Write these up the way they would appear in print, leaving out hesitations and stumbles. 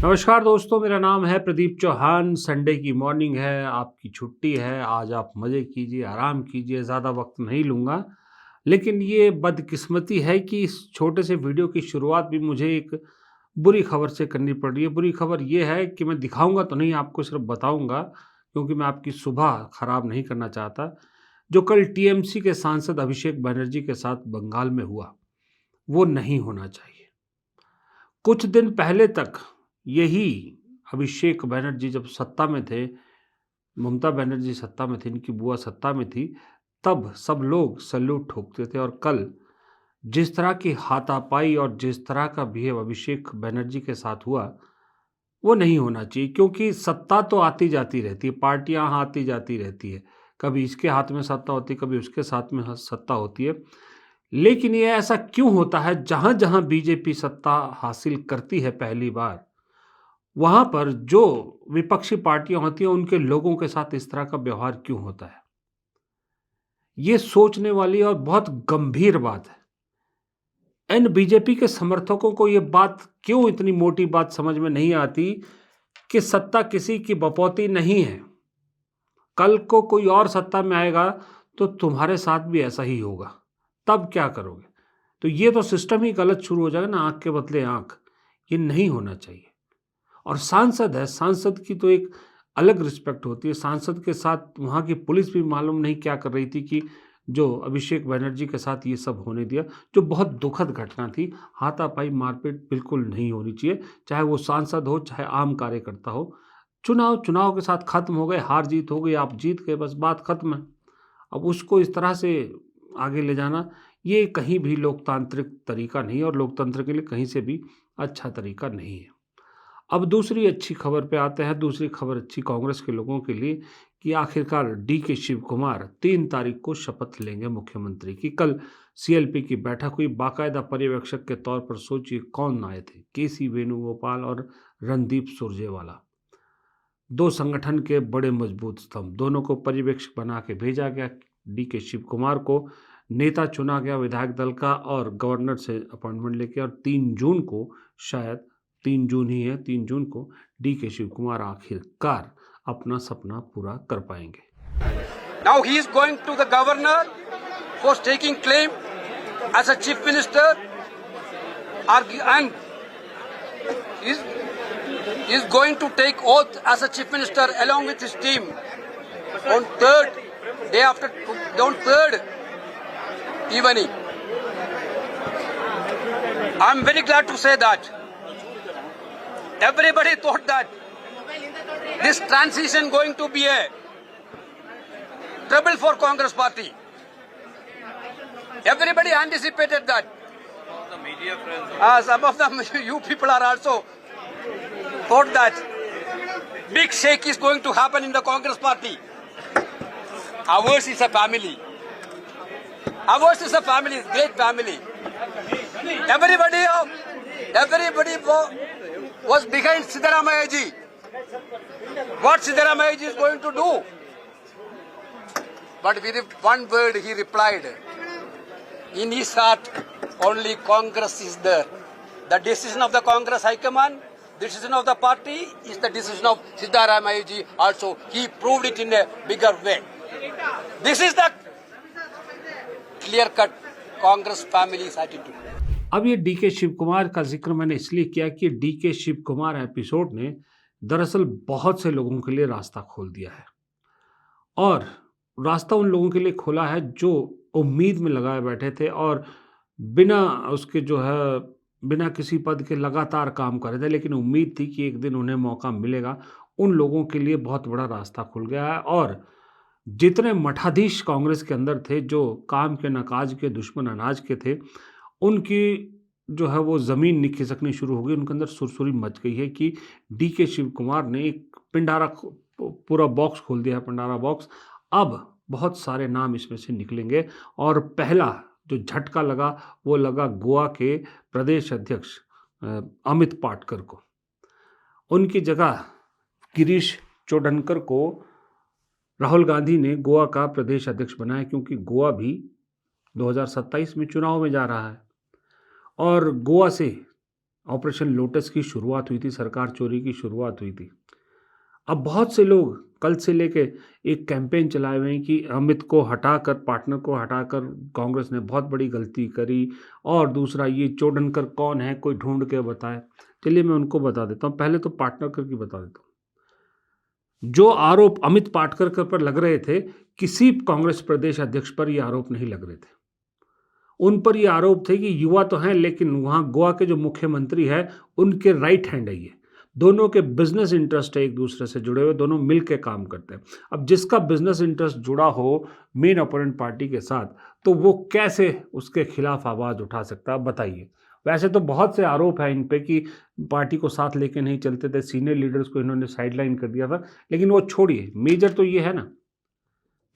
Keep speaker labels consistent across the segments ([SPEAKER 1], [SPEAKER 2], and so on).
[SPEAKER 1] नमस्कार दोस्तों, मेरा नाम है प्रदीप चौहान। संडे की मॉर्निंग है, आपकी छुट्टी है। आज आप मज़े कीजिए, आराम कीजिए, ज़्यादा वक्त नहीं लूँगा। लेकिन ये बदकिस्मती है कि इस छोटे से वीडियो की शुरुआत भी मुझे एक बुरी खबर से करनी पड़ रही है। बुरी खबर ये है कि मैं दिखाऊँगा तो नहीं, आपको सिर्फ़ बताऊँगा, क्योंकि मैं आपकी सुबह खराब नहीं करना चाहता। जो कल टीएमसी के सांसद अभिषेक बनर्जी के साथ बंगाल में हुआ, वो नहीं होना चाहिए। कुछ दिन पहले तक यही अभिषेक बनर्जी जब सत्ता में थे, ममता बनर्जी सत्ता में थी, इनकी बुआ सत्ता में थी, तब सब लोग सैल्यूट ठोकते थे। और कल जिस तरह की हाथापाई और जिस तरह का बिहेव अभिषेक बनर्जी के साथ हुआ, वो नहीं होना चाहिए। क्योंकि सत्ता तो आती जाती रहती है, पार्टियां आती जाती रहती है, कभी इसके हाथ में सत्ता होती है, कभी उसके साथ में सत्ता होती है। लेकिन ये ऐसा क्यों होता है, जहां जहां बीजेपी सत्ता हासिल करती है पहली बार, वहां पर जो विपक्षी पार्टियां होती हैं उनके लोगों के साथ इस तरह का व्यवहार क्यों होता है? ये सोचने वाली और बहुत गंभीर बात है। इन बीजेपी के समर्थकों को ये बात क्यों, इतनी मोटी बात समझ में नहीं आती कि सत्ता किसी की बपौती नहीं है। कल को कोई और सत्ता में आएगा तो तुम्हारे साथ भी ऐसा ही होगा। तब क्या करोगे? तो ये तो सिस्टम ही गलत शुरू हो जाएगा ना, आंख के बदले आंख। ये नहीं होना चाहिए। और सांसद है, सांसद की तो एक अलग रिस्पेक्ट होती है। सांसद के साथ वहाँ की पुलिस भी मालूम नहीं क्या कर रही थी कि जो अभिषेक बनर्जी के साथ ये सब होने दिया, जो बहुत दुखद घटना थी। हाथापाई, मारपीट बिल्कुल नहीं होनी चाहिए, चाहे वो सांसद हो, चाहे आम कार्यकर्ता हो। चुनाव के साथ खत्म हो गए, हार जीत हो गई, आप जीत गए, बस बात खत्म है। अब उसको इस तरह से आगे ले जाना, ये कहीं भी लोकतांत्रिक तरीका नहीं है और लोकतंत्र के लिए कहीं से भी अच्छा तरीका नहीं है। अब दूसरी अच्छी खबर पे आते हैं। दूसरी खबर अच्छी कांग्रेस के लोगों के लिए कि आखिरकार डीके शिव कुमार 3 तारीख को शपथ लेंगे मुख्यमंत्री की। कल सीएलपी की बैठक हुई, बाकायदा पर्यवेक्षक के तौर पर सोचिए कौन आए थे, केसी वेणुगोपाल और रणदीप सुरजेवाला। 2 संगठन के बड़े मजबूत स्तंभ, दोनों को पर्यवेक्षक बना के भेजा गया। डीके शिव कुमार को नेता चुना गया विधायक दल का और गवर्नर से अपॉइंटमेंट लेके, और 3 जून को, शायद 3 जून ही है, 3 जून को डीके शिव कुमार आखिरकार अपना सपना पूरा कर पाएंगे।
[SPEAKER 2] Now he is going to the governor for taking claim as a chief minister, and is going to take oath as a chief minister along with his team on third evening. I'm very glad to say that everybody thought that this transition going to be a trouble for Congress party. Everybody anticipated that.
[SPEAKER 3] The media friends.
[SPEAKER 2] Some of them, you people are also thought that big shake is going to happen in the Congress party. Ours is a family. Ours is a family, great family. Everybody was behind Siddaramaiah ji. What Siddaramaiah ji is going to do? But with one word he replied, in his heart only Congress is there. The decision of the Congress High Command, the decision of the party is the decision of Siddaramaiah ji also. He proved it in a bigger way. This is the clear-cut Congress family's attitude.
[SPEAKER 1] अब ये DK Shiv Kumar का जिक्र मैंने इसलिए किया कि DK Shiv Kumar episode ने दरअसल बहुत से लोगों के लिए रास्ता खोल दिया है। और रास्ता उन लोगों के लिए खोला है जो उम्मीद में लगाए बैठे थे और बिना उसके जो है, बिना किसी पद के लगातार काम कर रहे थे, लेकिन उम्मीद थी कि एक दिन उन्हें मौका मिलेगा। उन लोगों के लिए बहुत बड़ा रास्ता खुल गया है। और जितने मठाधीश कांग्रेस के अंदर थे, जो काम के नकाज के दुश्मन अनाज के थे, उनकी जो है वो ज़मीन खिसकनी शुरू हो गई। उनके अंदर सुरसुरी मच गई है कि डीके शिव कुमार ने एक पिंडारा, पूरा बॉक्स खोल दिया है, पिंडारा बॉक्स। अब बहुत सारे नाम इसमें से निकलेंगे और पहला जो झटका लगा वो लगा गोवा के प्रदेश अध्यक्ष अमित पाटकर को। उनकी जगह गिरीश चोडनकर को राहुल गांधी ने गोवा का प्रदेश अध्यक्ष बनाया, क्योंकि गोवा भी 2027 में चुनाव में जा रहा है और गोवा से ऑपरेशन लोटस की शुरुआत हुई थी, सरकार चोरी की शुरुआत हुई थी। अब बहुत से लोग कल से लेके एक कैंपेन चलाए हुए हैं कि अमित को हटाकर, पार्टनर को हटाकर कांग्रेस ने बहुत बड़ी गलती करी, और दूसरा ये चोडनकर कौन है, कोई ढूंढ के बताए। चलिए मैं उनको बता देता हूँ, पहले तो पार्टनर की बता देता हूँ। जो आरोप अमित पाटकर पर लग रहे थे, किसी कांग्रेस प्रदेश अध्यक्ष पर ये आरोप नहीं लग रहे थे। उन पर ये आरोप थे कि युवा तो हैं, लेकिन वहाँ गोवा के जो मुख्यमंत्री है उनके राइट हैंड है ये। दोनों के बिजनेस इंटरेस्ट है एक दूसरे से जुड़े हुए, दोनों मिल के काम करते हैं। अब जिसका बिजनेस इंटरेस्ट जुड़ा हो मेन अपोनेंट पार्टी के साथ, तो वो कैसे उसके खिलाफ आवाज़ उठा सकता है, बताइए। वैसे तो बहुत से आरोप हैं इन पे कि पार्टी को साथ लेके नहीं चलते थे, सीनियर लीडर्स को इन्होंने साइडलाइन कर दिया था, लेकिन वो छोड़िए, मेजर तो ये है ना,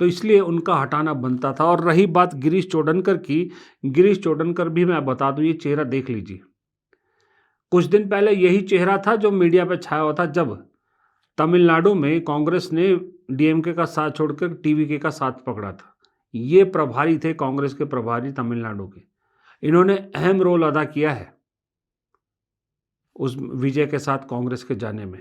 [SPEAKER 1] तो इसलिए उनका हटाना बनता था। और रही बात गिरीश चोडनकर की, गिरीश चोडनकर भी मैं बता दूं, ये चेहरा देख लीजिए। कुछ दिन पहले यही चेहरा था जो मीडिया पे छाया हुआ था जब तमिलनाडु में कांग्रेस ने डीएमके का साथ छोड़कर टीवीके का साथ पकड़ा था। ये प्रभारी थे, कांग्रेस के प्रभारी तमिलनाडु के। इन्होंने अहम रोल अदा किया है उस विजय के साथ कांग्रेस के जाने में।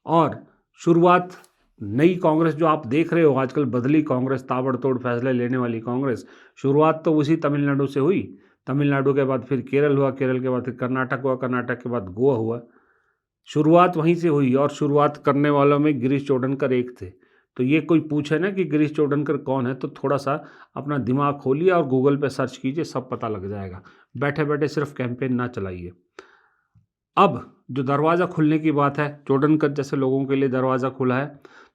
[SPEAKER 1] और शुरुआत नई कांग्रेस जो आप देख रहे हो आजकल, बदली कांग्रेस, ताबड़तोड़ फैसले लेने वाली कांग्रेस, शुरुआत तो उसी तमिलनाडु से हुई। तमिलनाडु के बाद फिर केरल हुआ, केरल के बाद फिर कर्नाटक हुआ, कर्नाटक के बाद गोवा हुआ। शुरुआत वहीं से हुई, और शुरुआत करने वालों में गिरीश चोडनकर एक थे। तो ये कोई पूछे ना कि गिरीश चोडनकर कौन है, तो थोड़ा सा अपना दिमाग खोलिए और गूगल पे सर्च कीजिए, सब पता लग जाएगा। बैठे बैठे सिर्फ कैंपेन ना चलाइए। अब जो दरवाज़ा खुलने की बात है, चोडनकर जैसे लोगों के लिए दरवाज़ा खुला है,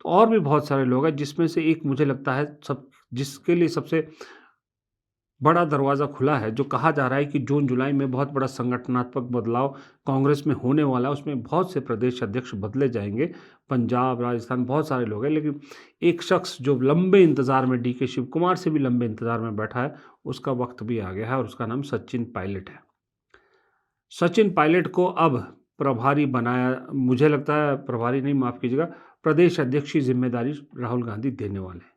[SPEAKER 1] तो और भी बहुत सारे लोग हैं, जिसमें से एक मुझे लगता है जिसके लिए सबसे बड़ा दरवाज़ा खुला है, जो कहा जा रहा है कि जून जुलाई में बहुत बड़ा संगठनात्मक बदलाव कांग्रेस में होने वाला है। उसमें बहुत से प्रदेश अध्यक्ष बदले जाएंगे, पंजाब, राजस्थान, बहुत सारे लोग हैं, लेकिन एक शख्स जो लंबे इंतज़ार में, डीके शिव कुमार से भी लंबे इंतज़ार में बैठा है, उसका वक्त भी आ गया है, और उसका नाम सचिन पायलट है। सचिन पायलट को अब प्रभारी बनाया, मुझे लगता है प्रभारी नहीं, माफ़ कीजिएगा, प्रदेश अध्यक्ष की जिम्मेदारी राहुल गांधी देने वाले हैं।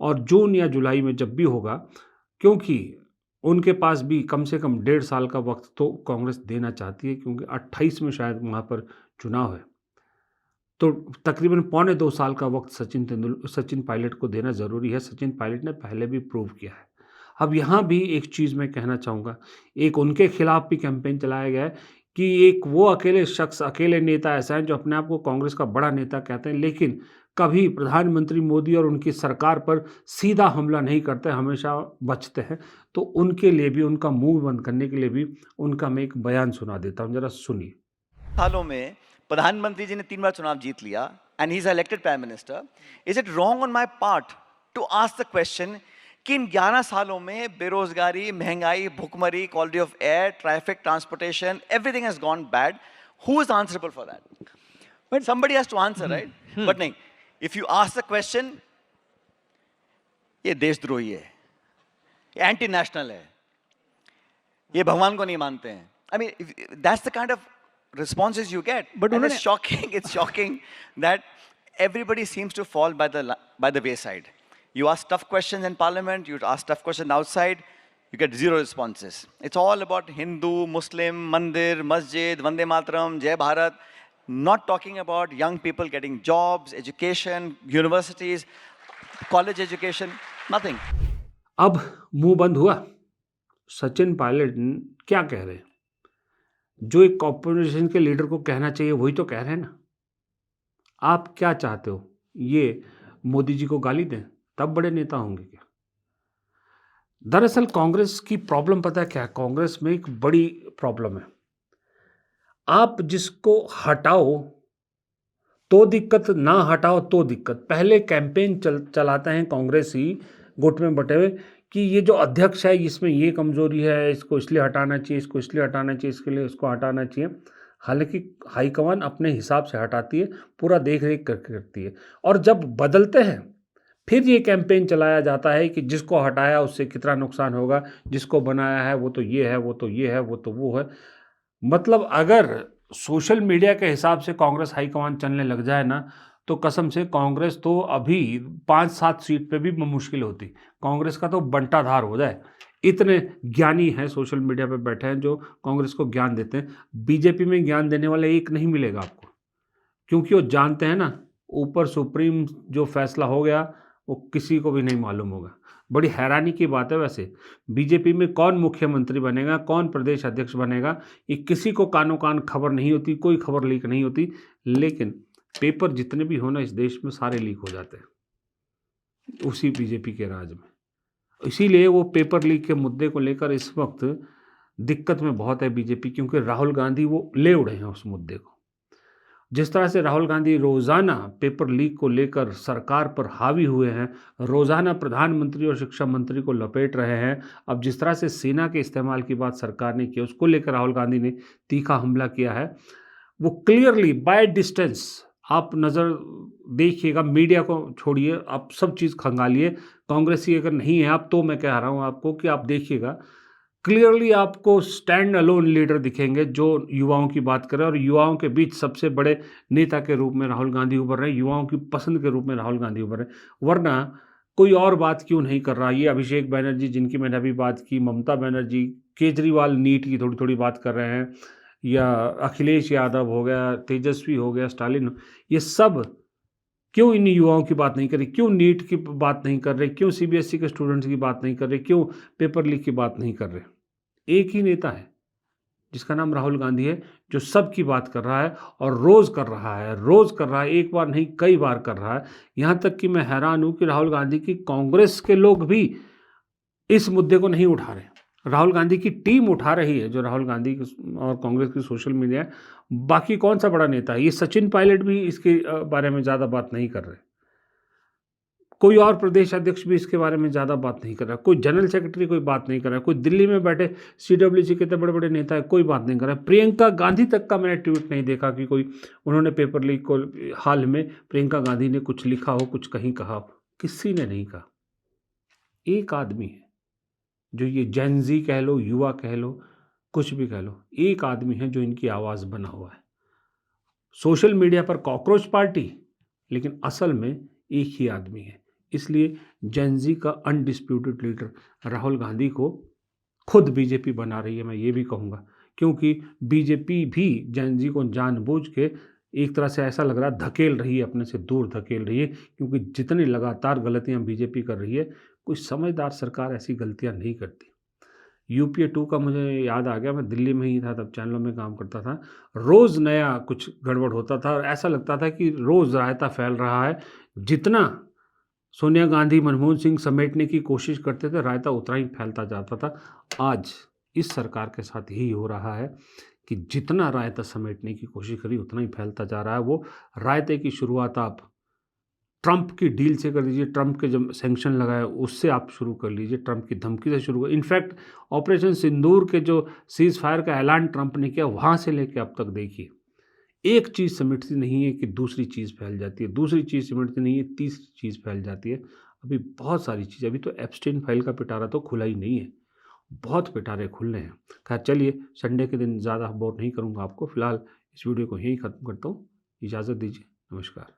[SPEAKER 1] और जून या जुलाई में जब भी होगा, क्योंकि उनके पास भी कम से कम 1.5 साल का वक्त तो कांग्रेस देना चाहती है, क्योंकि 28 में शायद वहाँ पर चुनाव है, तो तकरीबन पौने 2 साल का वक्त सचिन पायलट को देना ज़रूरी है। सचिन पायलट ने पहले भी प्रूव किया है। अब यहाँ भी एक चीज़ मैं कहना चाहूँगा, एक उनके खिलाफ भी कैंपेन चलाया गया है कि एक वो अकेले शख्स, अकेले नेता ऐसा है जो अपने आप को कांग्रेस का बड़ा नेता कहते हैं, लेकिन कभी प्रधानमंत्री मोदी और उनकी सरकार पर सीधा हमला नहीं करते, हमेशा बचते हैं। तो उनके लिए भी, उनका मुंह बंद करने के लिए भी उनका मैं एक बयान सुना देता हूँ, जरा सुनिए।
[SPEAKER 4] सालों में प्रधानमंत्री जी ने 3 बार चुनाव जीत लिया and he is elected prime minister. Is it wrong on my part to ask the question कि इन 11 सालों में बेरोजगारी, महंगाई, भुखमरी, quality of air, traffic, transportation, everything has gone bad, who is answerable for that? But somebody has to answer, right? But नहीं, if you ask the question, ये देशद्रोही है, ये एंटी नेशनल है, ये भगवान को नहीं मानते हैं, I mean, that's the kind of responses you get.
[SPEAKER 5] But
[SPEAKER 4] and it's shocking. It's shocking that everybody seems to fall by the wayside. You ask tough questions in Parliament. You ask tough questions outside. You get zero responses. It's all about Hindu, Muslim, Mandir, Masjid, Vande Mataram, Jai Bharat. Not talking about young people getting jobs, education, universities, college education. Nothing.
[SPEAKER 1] अब मुंह बंद हुआ। सचिन पायलट क्या कह रहे हैं? जो एक ऑपोजिशन के लीडर को कहना चाहिए वही तो कह रहे हैं ना। आप क्या चाहते हो, ये मोदी जी को गाली दें, तब बड़े नेता होंगे क्या? दरअसल कांग्रेस की प्रॉब्लम पता है क्या है? कांग्रेस में एक बड़ी प्रॉब्लम है, आप जिसको हटाओ तो दिक्कत, ना हटाओ तो दिक्कत। पहले कैंपेन चलाते हैं कांग्रेसी गुट में बटे हुए कि ये जो अध्यक्ष है इसमें ये कमजोरी है, इसको इसलिए हटाना चाहिए, इसको इसलिए हटाना चाहिए, इसके लिए इसको हटाना चाहिए। हालांकि हाईकमान अपने हिसाब से हटाती है, पूरा देख रेख करती है। और जब बदलते हैं फिर ये कैंपेन चलाया जाता है कि जिसको हटाया उससे कितना नुकसान होगा, जिसको बनाया है वो तो ये है, वो तो ये है, वो तो वो है। मतलब अगर सोशल मीडिया के हिसाब से कांग्रेस हाईकमान चलने लग जाए ना, तो कसम से कांग्रेस तो अभी 5-7 सीट पे भी मुश्किल होती। कांग्रेस का तो बंटाधार हो जाए, इतने ज्ञानी हैं सोशल मीडिया पे बैठे हैं जो कांग्रेस को ज्ञान देते हैं। बीजेपी में ज्ञान देने वाला एक नहीं मिलेगा आपको, क्योंकि वो जानते हैं ना ऊपर सुप्रीम जो फैसला हो गया वो किसी को भी नहीं मालूम होगा। बड़ी हैरानी की बात है वैसे, बीजेपी में कौन मुख्यमंत्री बनेगा, कौन प्रदेश अध्यक्ष बनेगा, ये किसी को कानो कान खबर नहीं होती, कोई खबर लीक नहीं होती। लेकिन पेपर जितने भी हो ना इस देश में सारे लीक हो जाते हैं उसी बीजेपी के राज में। इसीलिए वो पेपर लीक के मुद्दे को लेकर इस वक्त दिक्कत में बहुत है बीजेपी, क्योंकि राहुल गांधी वो ले उड़े हैं उस मुद्दे को। जिस तरह से राहुल गांधी रोज़ाना पेपर लीक को लेकर सरकार पर हावी हुए हैं, रोज़ाना प्रधानमंत्री और शिक्षा मंत्री को लपेट रहे हैं, अब जिस तरह से सेना के इस्तेमाल की बात सरकार ने की उसको लेकर राहुल गांधी ने तीखा हमला किया है, वो क्लियरली बाय डिस्टेंस आप नज़र देखिएगा, मीडिया को छोड़िए, आप सब चीज़ खंगालिए, कांग्रेसी अगर नहीं है आप तो मैं कह रहा हूँ आपको कि आप देखिएगा क्लियरली आपको स्टैंड अलोन लीडर दिखेंगे जो युवाओं की बात करें, और युवाओं के बीच सबसे बड़े नेता के रूप में राहुल गांधी उभर रहे हैं, युवाओं की पसंद के रूप में राहुल गांधी उभर रहे हैं। वरना कोई और बात क्यों नहीं कर रहा? ये अभिषेक बनर्जी जिनकी मैंने अभी बात की, ममता बनर्जी, केजरीवाल नीट की थोड़ी थोड़ी बात कर रहे हैं, या अखिलेश यादव हो गया, तेजस्वी हो गया, स्टालिन, ये सब क्यों इन युवाओं की बात नहीं कर रही? क्यों नीट की बात नहीं कर रहे? क्यों सीबीएसई के स्टूडेंट्स की बात नहीं कर रहे? क्यों पेपर लीक की बात नहीं कर रहे? एक ही नेता है जिसका नाम राहुल गांधी है, जो सबकी बात कर रहा है और रोज़ कर रहा है, रोज़ कर रहा है, एक बार नहीं कई बार कर रहा है। यहाँ तक कि मैं हैरान हूँ कि राहुल गांधी की कांग्रेस के लोग भी इस मुद्दे को नहीं उठा रहे। राहुल गांधी की टीम उठा रही है, जो राहुल गांधी और कांग्रेस की सोशल मीडिया है। बाकी कौन सा बड़ा नेता है? ये सचिन पायलट भी इसके बारे में ज़्यादा बात नहीं कर रहे, कोई और प्रदेश अध्यक्ष भी इसके बारे में ज़्यादा बात नहीं कर रहा, कोई जनरल सेक्रेटरी कोई बात नहीं कर रहा, कोई दिल्ली में बैठे सीडब्ल्यूसी के इतने बड़े बड़े नेता है कोई बात नहीं कर रहा। प्रियंका गांधी तक का मैंने ट्वीट नहीं देखा कि कोई उन्होंने पेपर लीक को हाल में प्रियंका गांधी ने कुछ लिखा हो, कुछ कहीं कहा हो, किसी ने नहीं कहा। एक आदमी है जो ये जेनजी कह लो, युवा कह लो, कुछ भी कह लो, एक आदमी है जो इनकी आवाज़ बना हुआ है। सोशल मीडिया पर कॉकरोच पार्टी, लेकिन असल में एक ही आदमी है। इसलिए जेनजी का अनडिस्प्यूटेड लीडर राहुल गांधी को खुद बीजेपी बना रही है, मैं ये भी कहूँगा, क्योंकि बीजेपी भी जेनजी को जानबूझ के एक तरह से ऐसा लग रहा है धकेल रही है, अपने से दूर धकेल रही है, क्योंकि जितनी लगातार गलतियां बीजेपी कर रही है, कोई समझदार सरकार ऐसी गलतियां नहीं करती। यूपीए 2 का मुझे याद आ गया, मैं दिल्ली में ही था तब, चैनलों में काम करता था, रोज़ नया कुछ गड़बड़ होता था और ऐसा लगता था कि रोज़ रायता फैल रहा है। जितना सोनिया गांधी, मनमोहन सिंह समेटने की कोशिश करते थे, रायता उतना ही फैलता जाता था। आज इस सरकार के साथ यही हो रहा है कि जितना रायता समेटने की कोशिश करी उतना ही फैलता जा रहा है। वो रायते की शुरुआत आप ट्रंप की डील से कर दीजिए, ट्रंप के जब सैंक्शन लगाए उससे आप शुरू कर लीजिए, ट्रंप की धमकी से शुरू कर, इनफैक्ट ऑपरेशन सिंदूर के जो सीज़ फायर का ऐलान ट्रंप ने किया वहाँ से लेकर अब तक देखिए, एक चीज़ सिमटती नहीं है कि दूसरी चीज़ फैल जाती है, दूसरी चीज़ सिमटती नहीं है तीसरी चीज़ फैल जाती है। अभी बहुत सारी चीज़, अभी तो एप्स्टीन फाइल का पिटारा तो खुला ही नहीं है, बहुत पिटारे खुलने हैं। खैर चलिए, संडे के दिन ज़्यादा बोर नहीं करूँगा आपको, फिलहाल इस वीडियो को यहीं ख़त्म करता हूँ, इजाज़त दीजिए, नमस्कार।